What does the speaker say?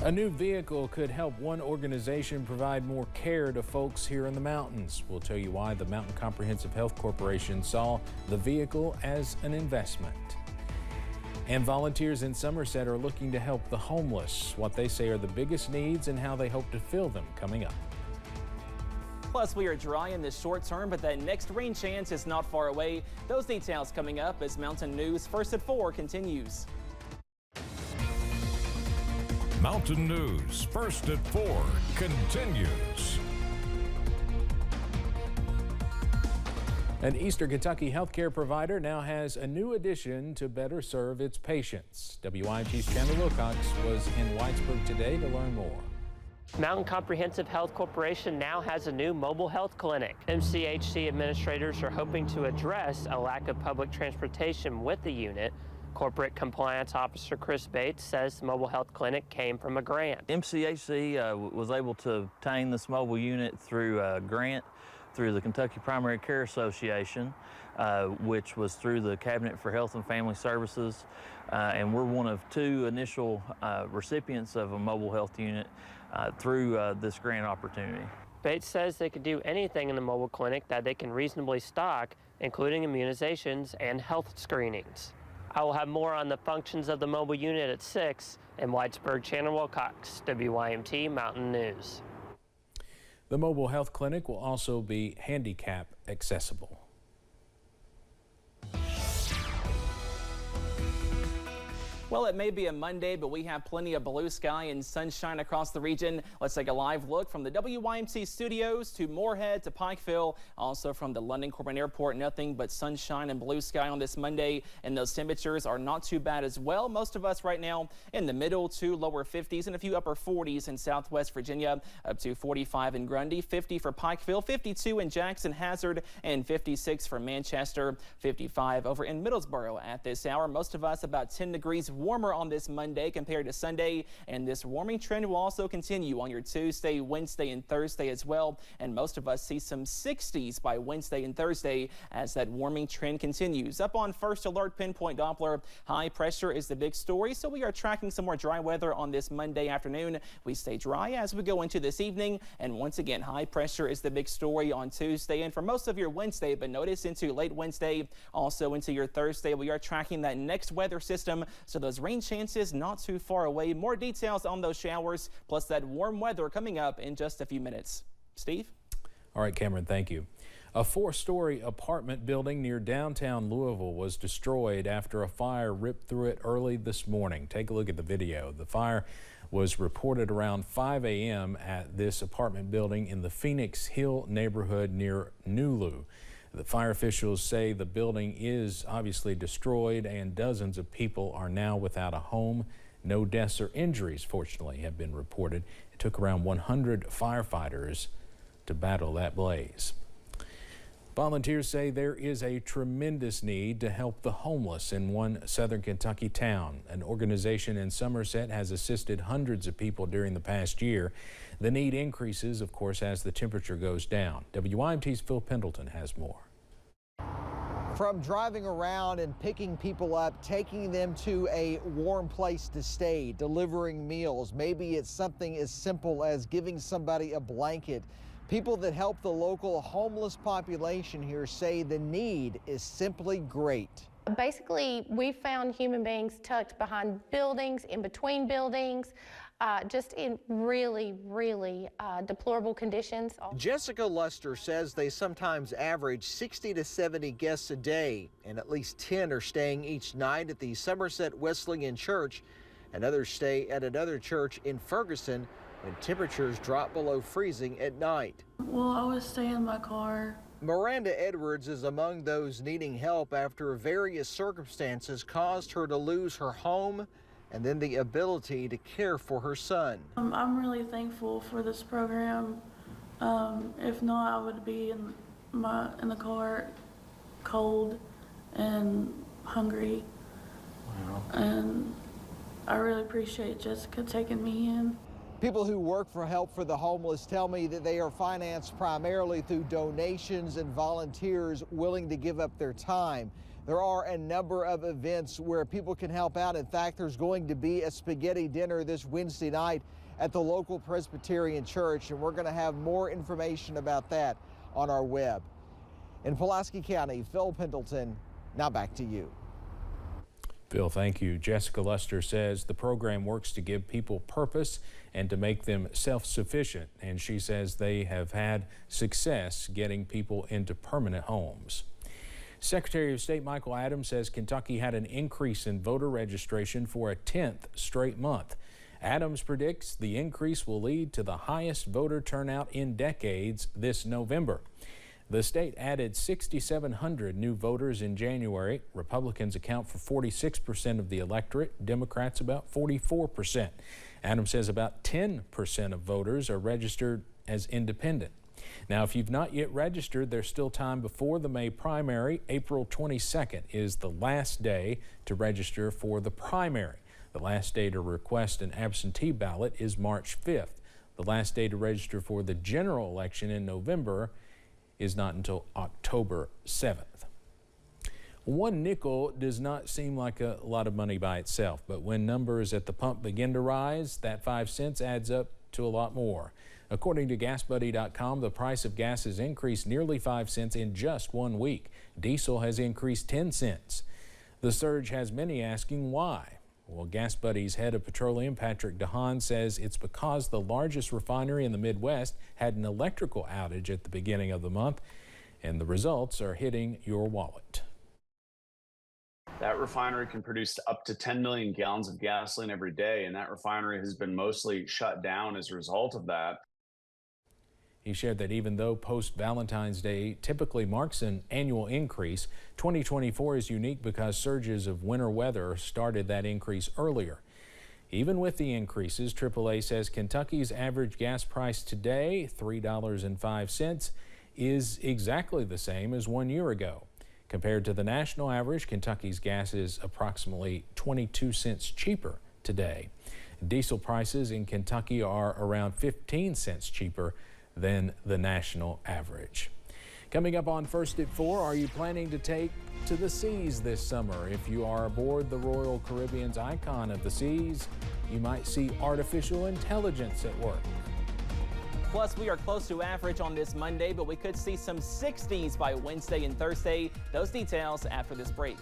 A new vehicle could help one organization provide more care to folks here in the mountains. We'll tell you why the Mountain Comprehensive Health Corporation saw the vehicle as an investment. And volunteers in Somerset are looking to help the homeless, what they say are the biggest needs and how they hope to fill them coming up. Plus, we are dry in the short term, but that next rain chance is not far away. Those details coming up as Mountain News First at 4 continues. Mountain News First at 4 continues. An Eastern Kentucky healthcare provider now has a new addition to better serve its patients. WYMT's Chandler Wilcox was in Whitesburg today to learn more. Mountain Comprehensive Health Corporation now has a new mobile health clinic. MCHC administrators are hoping to address a lack of public transportation with the unit. Corporate Compliance Officer Chris Bates says the mobile health clinic came from a grant. MCHC was able to obtain this mobile unit through a grant through the Kentucky Primary Care Association, which was through the Cabinet for Health and Family Services, and we're one of two initial recipients of a mobile health unit through this grant opportunity. Bates says they could do anything in the mobile clinic that they can reasonably stock, including immunizations and health screenings. I will have more on the functions of the mobile unit at 6 in Whitesburg. Chandler Wilcox, WYMT Mountain News. The mobile health clinic will also be handicap accessible. Well, it may be a Monday, but we have plenty of blue sky and sunshine across the region. Let's take a live look from the WYMT studios to Moorhead to Pikeville. Also from the London Corbin Airport, nothing but sunshine and blue sky on this Monday. And those temperatures are not too bad as well. Most of us right now in the middle to lower 50s and a few upper 40s in Southwest Virginia, up to 45 in Grundy, 50 for Pikeville, 52 in Jackson Hazard, and 56 for Manchester, 55 over in Middlesboro at this hour. Most of us about 10 degrees warmer on this Monday compared to Sunday, and this warming trend will also continue on your Tuesday, Wednesday, and Thursday as well. And most of us see some 60s by Wednesday and Thursday as that warming trend continues. Up on first alert pinpoint Doppler, high pressure is the big story, so we are tracking some more dry weather on this Monday afternoon. We stay dry as we go into this evening, and once again, high pressure is the big story on Tuesday and for most of your Wednesday, but notice into late Wednesday, also into your Thursday, we are tracking that next weather system, so those rain chances not too far away. More details on those showers, plus that warm weather coming up in just a few minutes. Steve? All right, Cameron, thank you. A 4-story apartment building near downtown Louisville was destroyed after a fire ripped through it early this morning. Take a look at the video. The fire was reported around 5 a.m. at this apartment building in the Phoenix Hill neighborhood near Nulu. The fire officials say the building is obviously destroyed and dozens of people are now without a home. No deaths or injuries, fortunately, have been reported. It took around 100 firefighters to battle that blaze. Volunteers say there is a tremendous need to help the homeless in one southern Kentucky town. An organization in Somerset has assisted hundreds of people during the past year. The need increases, of course, as the temperature goes down. WYMT's Phil Pendleton has more. From driving around and picking people up, taking them to a warm place to stay, delivering meals. Maybe it's something as simple as giving somebody a blanket. People that help the local homeless population here say the need is simply great. Basically, we found human beings tucked behind buildings, in between buildings, just in really, really deplorable conditions. Jessica Luster says they sometimes average 60 to 70 guests a day, and at least 10 are staying each night at the Somerset Wesleyan Church, and others stay at another church in Ferguson when temperatures drop below freezing at night. Well, I would stay in my car. Miranda Edwards is among those needing help after various circumstances caused her to lose her home and then the ability to care for her son. I'm really thankful for this program. If not, I would be in the car, cold and hungry. Wow. And I really appreciate Jessica taking me in. People who work for Help for the Homeless tell me that they are financed primarily through donations and volunteers willing to give up their time. There are a number of events where people can help out. In fact, there's going to be a spaghetti dinner this Wednesday night at the local Presbyterian Church, and we're going to have more information about that on our web. In Pulaski County, Phil Pendleton, now back to you. Phil, thank you. Jessica Luster says the program works to give people purpose and to make them self-sufficient, and she says they have had success getting people into permanent homes. Secretary of State Michael Adams says Kentucky had an increase in voter registration for a 10th straight month. Adams predicts the increase will lead to the highest voter turnout in decades this November. The state added 6,700 new voters in January. Republicans account for 46% of the electorate, Democrats about 44%. Adams says about 10% of voters are registered as independent. Now, if you've not yet registered, there's still time before the May primary. April 22nd is the last day to register for the primary. The last day to request an absentee ballot is March 5th. The last day to register for the general election in November is not until October 7th. One nickel does not seem like a lot of money by itself, but when numbers at the pump begin to rise, that 5 cents adds up to a lot more. According to GasBuddy.com, the price of gas has increased nearly 5 cents in just 1 week. Diesel has increased 10 cents. The surge has many asking why. Well, Gas Buddy's head of petroleum, Patrick DeHaan, says it's because the largest refinery in the Midwest had an electrical outage at the beginning of the month, and the results are hitting your wallet. That refinery can produce up to 10 million gallons of gasoline every day, and that refinery has been mostly shut down as a result of that. He shared that even though post-Valentine's Day typically marks an annual increase, 2024 is unique because surges of winter weather started that increase earlier. Even with the increases, AAA says Kentucky's average gas price today, $3.05, is exactly the same as 1 year ago. Compared to the national average, Kentucky's gas is approximately 22 cents cheaper today. Diesel prices in Kentucky are around 15 cents cheaper than the national average. Coming up on First at 4, are you planning to take to the seas this summer? If you are aboard the Royal Caribbean's Icon of the Seas, you might see artificial intelligence at work. Plus, we are close to average on this Monday, but we could see some 60s by Wednesday and Thursday. Those details after this break.